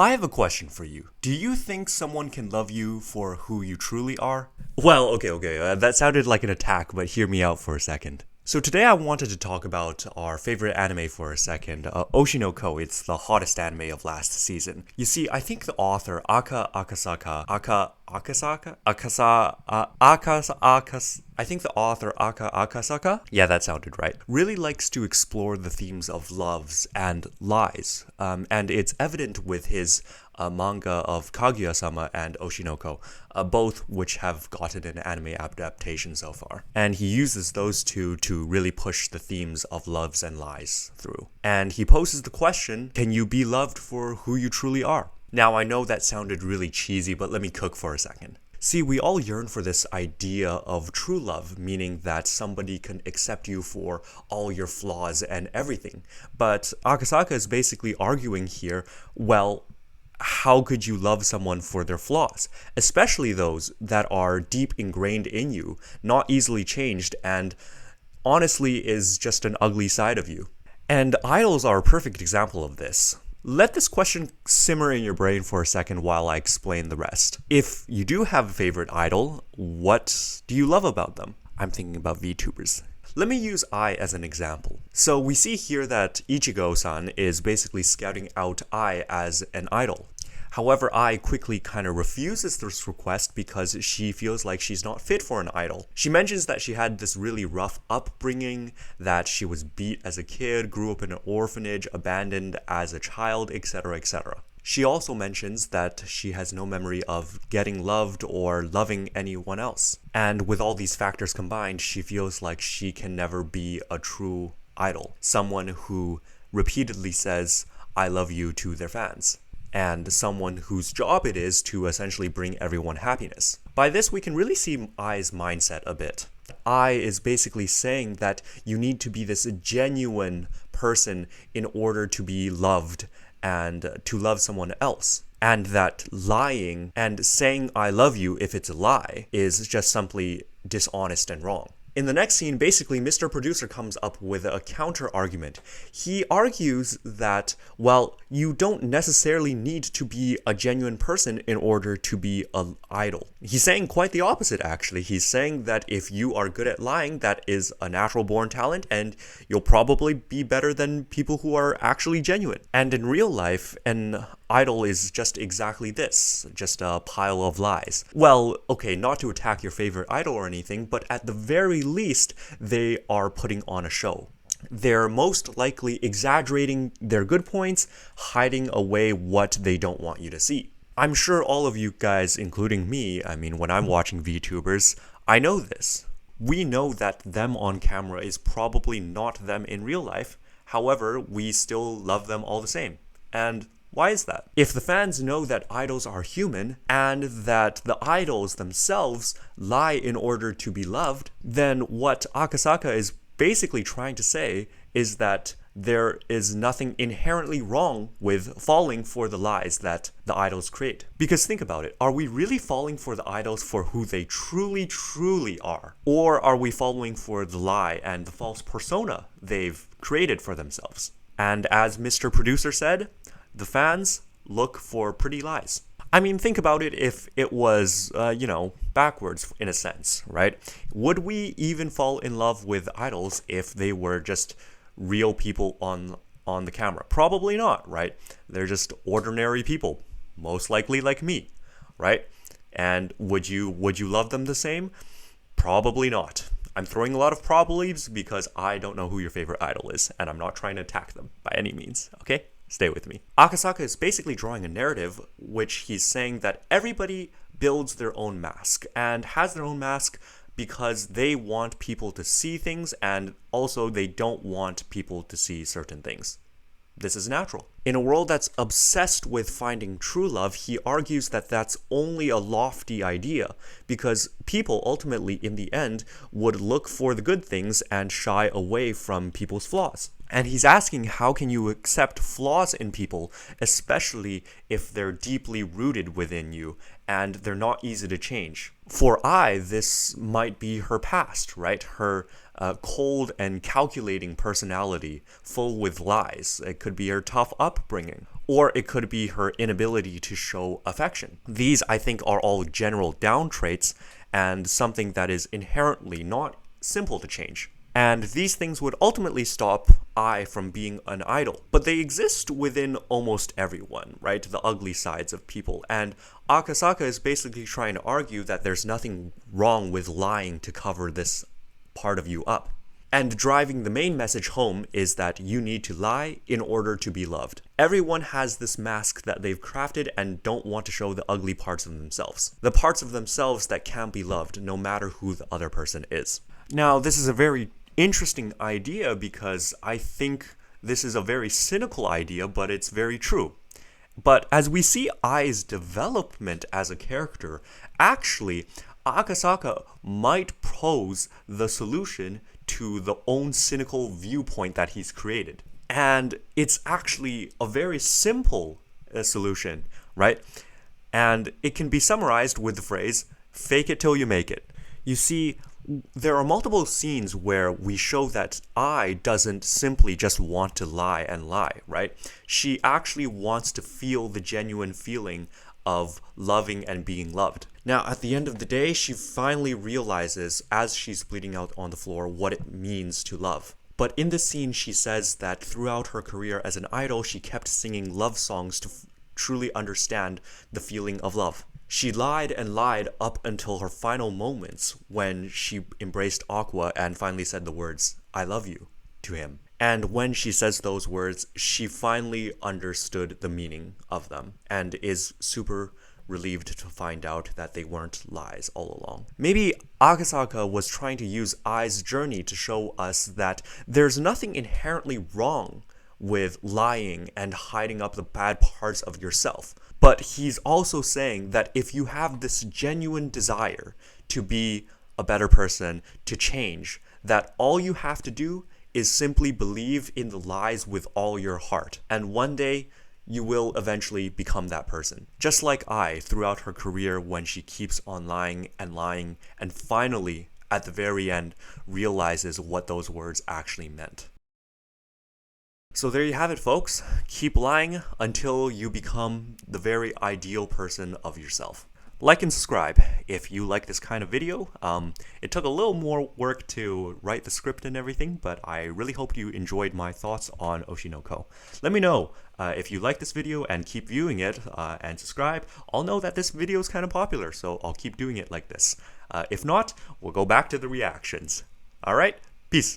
I have a question for you. Do you think someone can love you for who you truly are? Well, okay, that sounded like an attack, but hear me out for a second. So today I wanted to talk about our favorite anime for a second, Oshi no Ko. It's the hottest anime of last season. You see, I think the author, Aka Akasaka, I think the author, Aka Akasaka, yeah, that sounded right, really likes to explore the themes of loves and lies. And it's evident with his manga of Kaguya-sama and Oshinoko, both which have gotten an anime adaptation so far. And he uses those two to really push the themes of loves and lies through. And he poses the question, can you be loved for who you truly are? Now, I know that sounded really cheesy, but let me cook for a second. See, we all yearn for this idea of true love, meaning that somebody can accept you for all your flaws and everything. But Akasaka is basically arguing here, well, how could you love someone for their flaws, especially those that are deep ingrained in you, not easily changed, and honestly is just an ugly side of you? And idols are a perfect example of this. Let this question simmer in your brain for a second while I explain the rest. If you do have a favorite idol, what do you love about them? I'm thinking about VTubers. Let me use Ai as an example. So we see here that Ichigo-san is basically scouting out Ai as an idol. However, Ai quickly kind of refuses this request because she feels like she's not fit for an idol. She mentions that she had this really rough upbringing, that she was beat as a kid, grew up in an orphanage, abandoned as a child, etc., etc. She also mentions that she has no memory of getting loved or loving anyone else. And with all these factors combined, she feels like she can never be a true idol. Someone who repeatedly says, I love you to their fans. And someone whose job it is to essentially bring everyone happiness. By this, we can really see Ai's mindset a bit. Ai is basically saying that you need to be this genuine person in order to be loved and to love someone else. And that lying and saying I love you if it's a lie is just simply dishonest and wrong. In the next scene, basically, Mr. Producer comes up with a counter argument. He argues that, well, you don't necessarily need to be a genuine person in order to be an idol. He's saying quite the opposite, actually. He's saying that if you are good at lying, that is a natural born talent, and you'll probably be better than people who are actually genuine. And in real life, an idol is just exactly this, just a pile of lies. Well, okay, not to attack your favorite idol or anything, but at the very least, they are putting on a show. They're most likely exaggerating their good points, hiding away what they don't want you to see. I'm sure all of you guys, including me, when I'm watching VTubers, I know this. We know that them on camera is probably not them in real life. However, we still love them all the same. And why is that? If the fans know that idols are human and that the idols themselves lie in order to be loved, then what Akasaka is basically trying to say is that there is nothing inherently wrong with falling for the lies that the idols create. Because think about it, are we really falling for the idols for who they truly are? Or are we falling for the lie and the false persona they've created for themselves? And as Mr. Producer said, the fans look for pretty lies. Think about it if it was, backwards in a sense, right? Would we even fall in love with idols if they were just real people on the camera? Probably not, right? They're just ordinary people, most likely like me, right? And would you love them the same? Probably not. I'm throwing a lot of probablys because I don't know who your favorite idol is, and I'm not trying to attack them by any means, okay? Stay with me. Akasaka is basically drawing a narrative which he's saying that everybody builds their own mask and has their own mask because they want people to see things and also they don't want people to see certain things. This is natural. In a world that's obsessed with finding true love, he argues that that's only a lofty idea because people ultimately in the end would look for the good things and shy away from people's flaws. And he's asking, how can you accept flaws in people, especially if they're deeply rooted within you and they're not easy to change? For Ai, this might be her past, right? Her cold and calculating personality full with lies. It could be her tough upbringing. or it could be her inability to show affection. These, I think, are all general down traits and something that is inherently not simple to change. And these things would ultimately stop I from being an idol. But they exist within almost everyone, right? The ugly sides of people. And Akasaka is basically trying to argue that there's nothing wrong with lying to cover this part of you up. And driving the main message home is that you need to lie in order to be loved. Everyone has this mask that they've crafted and don't want to show the ugly parts of themselves. The parts of themselves that can't be loved no matter who the other person is. Now, this is a very interesting idea because I think this is a very cynical idea, but it's very true. But as we see Ai's development as a character, actually, Akasaka might pose the solution to the own cynical viewpoint that he's created. And it's actually a very simple solution, right? And it can be summarized with the phrase, fake it till you make it. You see, there are multiple scenes where we show that Ai doesn't simply just want to lie and lie, right? She actually wants to feel the genuine feeling of loving and being loved. Now, at the end of the day, she finally realizes, as she's bleeding out on the floor, what it means to love. But in this scene, she says that throughout her career as an idol, she kept singing love songs to truly understand the feeling of love. She lied and lied up until her final moments when she embraced Aqua and finally said the words, "I love you," to him. And when she says those words, she finally understood the meaning of them and is super relieved to find out that they weren't lies all along. Maybe Akasaka was trying to use Ai's journey to show us that there's nothing inherently wrong with lying and hiding up the bad parts of yourself. But he's also saying that if you have this genuine desire to be a better person, to change, that all you have to do is simply believe in the lies with all your heart. And one day, you will eventually become that person. Just like Ai throughout her career when she keeps on lying and finally, at the very end, realizes what those words actually meant. So there you have it, folks. Keep lying until you become the very ideal person of yourself. Like and subscribe if you like this kind of video. It took a little more work to write the script and everything, but I really hope you enjoyed my thoughts on Oshi no Ko. Let me know if you like this video and keep viewing it and subscribe. I'll know that this video is kind of popular, so I'll keep doing it like this. If not, we'll go back to the reactions. Alright, peace.